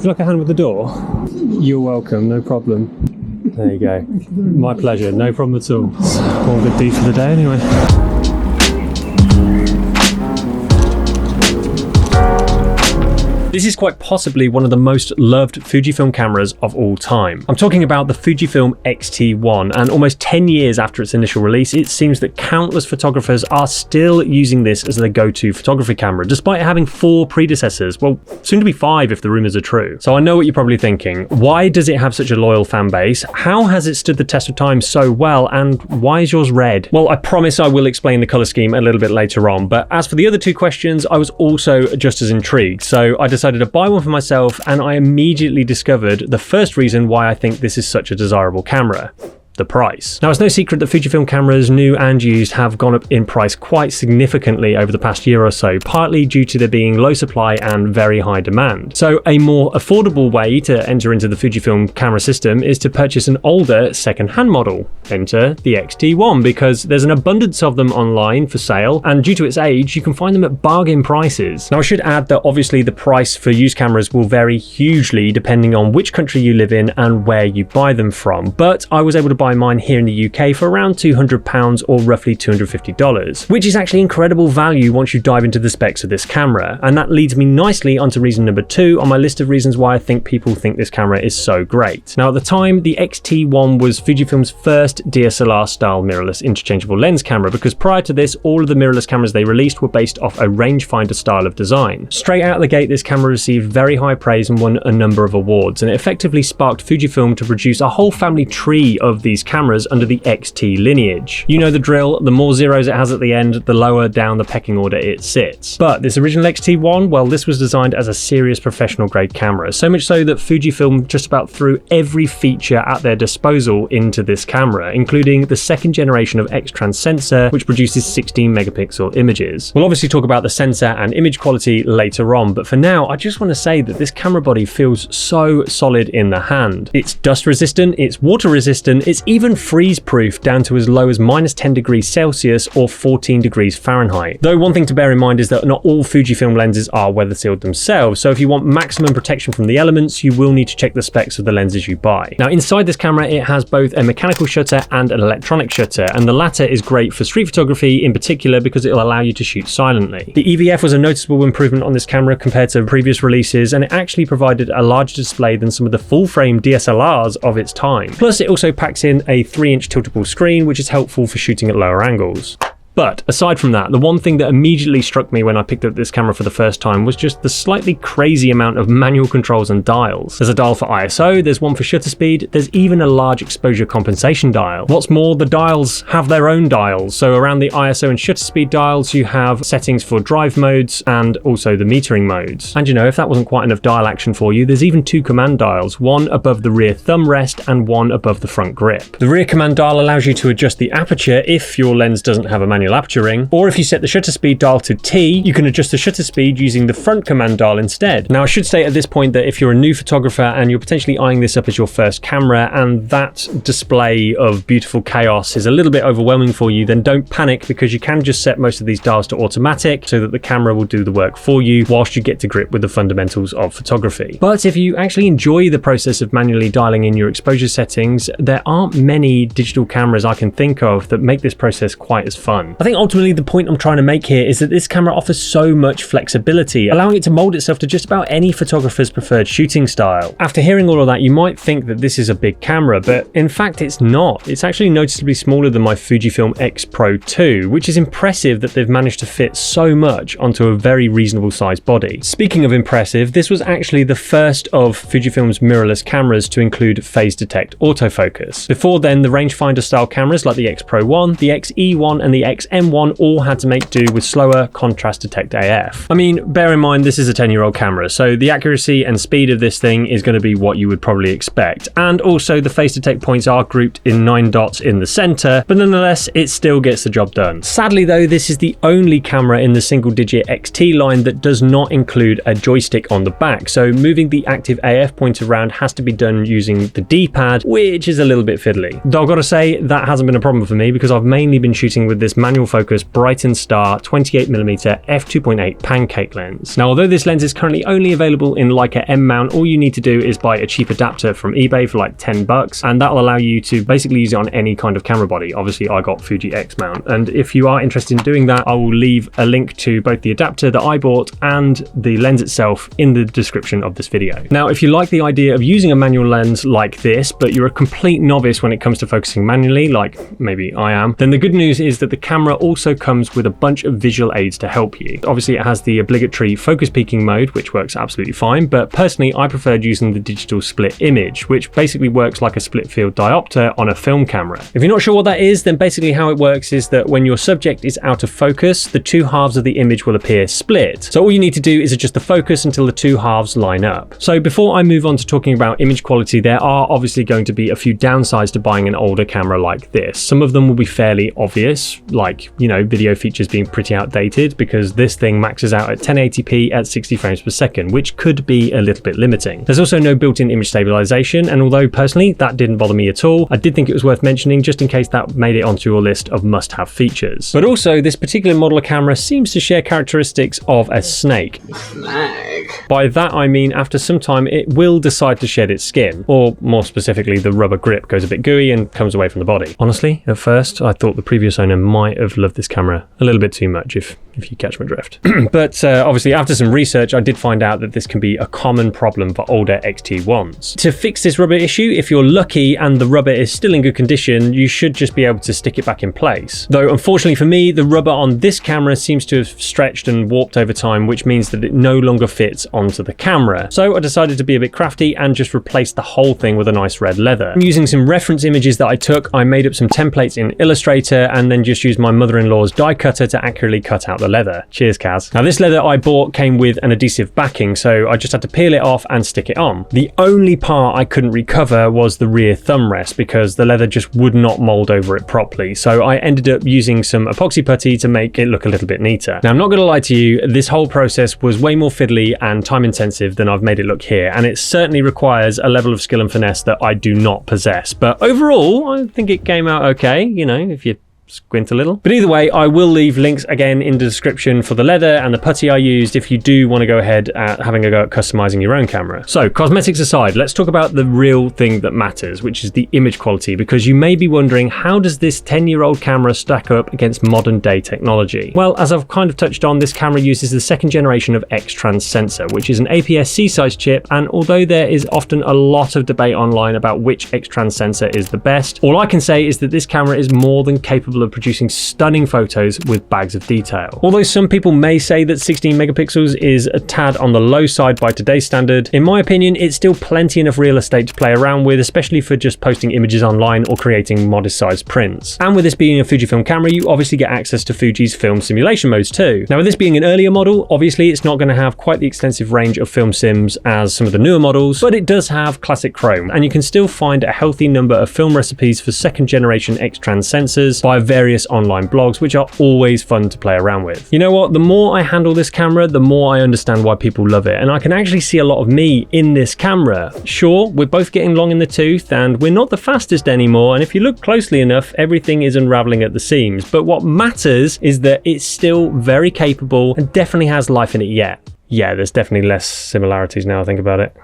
you like a hand with the door? You're welcome, no problem. There you go. My pleasure, no problem at all. All good deed for the day anyway. This is quite possibly one of the most loved Fujifilm cameras of all time. I'm talking about the Fujifilm X-T1, and almost 10 years after its initial release, it seems that countless photographers are still using this as their go-to photography camera, despite having 4 predecessors, well, soon to be 5 if the rumors are true. So I know what you're probably thinking. Why does it have such a loyal fan base? How has it stood the test of time so well, and why is yours red? Well, I promise I will explain the color scheme a little bit later on, but as for the other 2 questions, I was also just as intrigued, so I decided to buy one for myself, and I immediately discovered the first reason why I think this is such a desirable camera. The price. Now, it's no secret that Fujifilm cameras, new and used, have gone up in price quite significantly over the past year or so, partly due to there being low supply and very high demand. So a more affordable way to enter into the Fujifilm camera system is to purchase an older second-hand model. Enter the X-T1, because there's an abundance of them online for sale, and due to its age, you can find them at bargain prices. Now, I should add that obviously the price for used cameras will vary hugely depending on which country you live in and where you buy them from, but I was able to buy mine here in the UK for around £200 or roughly $250, which is actually incredible value once you dive into the specs of this camera. And that leads me nicely onto reason number 2 on my list of reasons why I think people think this camera is so great. Now, at the time, the X-T1 was Fujifilm's first DSLR style mirrorless interchangeable lens camera, because prior to this, all of the mirrorless cameras they released were based off a rangefinder style of design. Straight out of the gate, this camera received very high praise and won a number of awards, and it effectively sparked Fujifilm to produce a whole family tree of these cameras under the X-T lineage. You know the drill, the more zeros it has at the end, the lower down the pecking order it sits. But this original X-T1, well, this was designed as a serious professional grade camera, so much so that Fujifilm just about threw every feature at their disposal into this camera, including the 2nd generation of X-Trans sensor, which produces 16 megapixel images. We'll obviously talk about the sensor and image quality later on, but for now, I just want to say that this camera body feels so solid in the hand. It's dust resistant, it's water resistant, it's even freeze proof down to as low as -10 degrees Celsius or 14 degrees Fahrenheit. Though one thing to bear in mind is that not all Fujifilm lenses are weather sealed themselves, so if you want maximum protection from the elements, you will need to check the specs of the lenses you buy. Now, inside this camera, it has both a mechanical shutter and an electronic shutter, and the latter is great for street photography in particular because it'll allow you to shoot silently. The EVF was a noticeable improvement on this camera compared to previous releases, and it actually provided a larger display than some of the full-frame DSLRs of its time. Plus, it also packs in a 3-inch tiltable screen, which is helpful for shooting at lower angles. But aside from that, the one thing that immediately struck me when I picked up this camera for the first time was just the slightly crazy amount of manual controls and dials. There's a dial for ISO, there's one for shutter speed, there's even a large exposure compensation dial. What's more, the dials have their own dials. So around the ISO and shutter speed dials, you have settings for drive modes and also the metering modes. And you know, if that wasn't quite enough dial action for you, there's even 2 command dials, one above the rear thumb rest and one above the front grip. The rear command dial allows you to adjust the aperture if your lens doesn't have a manual aperture ring, or if you set the shutter speed dial to T, you can adjust the shutter speed using the front command dial instead. Now, I should say at this point that if you're a new photographer and you're potentially eyeing this up as your first camera and that display of beautiful chaos is a little bit overwhelming for you, then don't panic, because you can just set most of these dials to automatic so that the camera will do the work for you whilst you get to grip with the fundamentals of photography. But if you actually enjoy the process of manually dialing in your exposure settings, there aren't many digital cameras I can think of that make this process quite as fun. I think ultimately the point I'm trying to make here is that this camera offers so much flexibility, allowing it to mold itself to just about any photographer's preferred shooting style. After hearing all of that, you might think that this is a big camera, but in fact it's not. It's actually noticeably smaller than my Fujifilm X Pro 2, which is impressive that they've managed to fit so much onto a very reasonable sized body. Speaking of impressive, this was actually the first of Fujifilm's mirrorless cameras to include phase detect autofocus. Before then, the rangefinder style cameras like the X Pro 1, the XE1 and the XM1 all had to make do with slower contrast detect AF. I mean, bear in mind this is a 10-year-old camera, so the accuracy and speed of this thing is going to be what you would probably expect. And also the face detect points are grouped in 9 dots in the center, but nonetheless it still gets the job done. Sadly though, this is the only camera in the single-digit XT line that does not include a joystick on the back, so moving the active AF pointer around has to be done using the D-pad, which is a little bit fiddly. Though I've got to say, that hasn't been a problem for me because I've mainly been shooting with this manual focus Brightin Star 28mm f2.8 pancake lens. Now, although this lens is currently only available in Leica M mount, all you need to do is buy a cheap adapter from eBay for like $10, and that'll allow you to basically use it on any kind of camera body. Obviously, I got Fuji X mount, and if you are interested in doing that, I will leave a link to both the adapter that I bought and the lens itself in the description of this video. Now, if you like the idea of using a manual lens like this, but you're a complete novice when it comes to focusing manually, like maybe I am, then the good news is that the camera also comes with a bunch of visual aids to help you. Obviously, it has the obligatory focus peaking mode, which works absolutely fine, but personally, I preferred using the digital split image, which basically works like a split field diopter on a film camera. If you're not sure what that is, then basically how it works is that when your subject is out of focus, the two halves of the image will appear split. So all you need to do is adjust the focus until the two halves line up. So before I move on to talking about image quality, there are obviously going to be a few downsides to buying an older camera like this. Some of them will be fairly obvious, like, you know, video features being pretty outdated, because this thing maxes out at 1080p at 60 frames per second, which could be a little bit limiting. There's also no built-in image stabilization, and although personally that didn't bother me at all, I did think it was worth mentioning just in case that made it onto your list of must-have features. But also, this particular model of camera seems to share characteristics of a snake. By that I mean after some time it will decide to shed its skin, or more specifically the rubber grip goes a bit gooey and comes away from the body. Honestly, at first I thought the previous owner might have loved this camera a little bit too much, if you catch my drift. But obviously after some research I did find out that this can be a common problem for older X-T1s. To fix this rubber issue, if you're lucky and the rubber is still in good condition, you should just be able to stick it back in place. Though unfortunately for me, the rubber on this camera seems to have stretched and warped over time, which means that it no longer fits onto the camera. So I decided to be a bit crafty and just replace the whole thing with a nice red leather. Using some reference images that I took, I made up some templates in Illustrator and then just used my mother-in-law's die cutter to accurately cut out the leather. Cheers, Kaz. Now this leather I bought came with an adhesive backing, so I just had to peel it off and stick it on. The only part I couldn't recover was the rear thumb rest, because the leather just would not mold over it properly, so I ended up using some epoxy putty to make it look a little bit neater. Now I'm not going to lie to you, this whole process was way more fiddly and time intensive than I've made it look here, and it certainly requires a level of skill and finesse that I do not possess, but overall I think it came out okay, you know, if you squint a little. But either way, I will leave links again in the description for the leather and the putty I used if you do want to go ahead at having a go at customizing your own camera. So cosmetics aside, let's talk about the real thing that matters, which is the image quality, because you may be wondering, how does this 10-year-old camera stack up against modern day technology? Well, as I've kind of touched on, this camera uses the second generation of X-Trans sensor, which is an APS-C size chip, and although there is often a lot of debate online about which X-Trans sensor is the best, all I can say is that this camera is more than capable of producing stunning photos with bags of detail. Although some people may say that 16 megapixels is a tad on the low side by today's standard, in my opinion it's still plenty enough real estate to play around with, especially for just posting images online or creating modest sized prints. And with this being a Fujifilm camera, you obviously get access to Fuji's film simulation modes too. Now with this being an earlier model, obviously it's not going to have quite the extensive range of film sims as some of the newer models, but it does have classic chrome, and you can still find a healthy number of film recipes for second generation X-Trans sensors via various online blogs, which are always fun to play around with. You know what, the more I handle this camera, the more I understand why people love it, and I can actually see a lot of me in this camera. Sure, we're both getting long in the tooth and we're not the fastest anymore, and if you look closely enough, everything is unraveling at the seams, but what matters is that it's still very capable and definitely has life in it yet. Yeah, there's definitely less similarities now I think about it.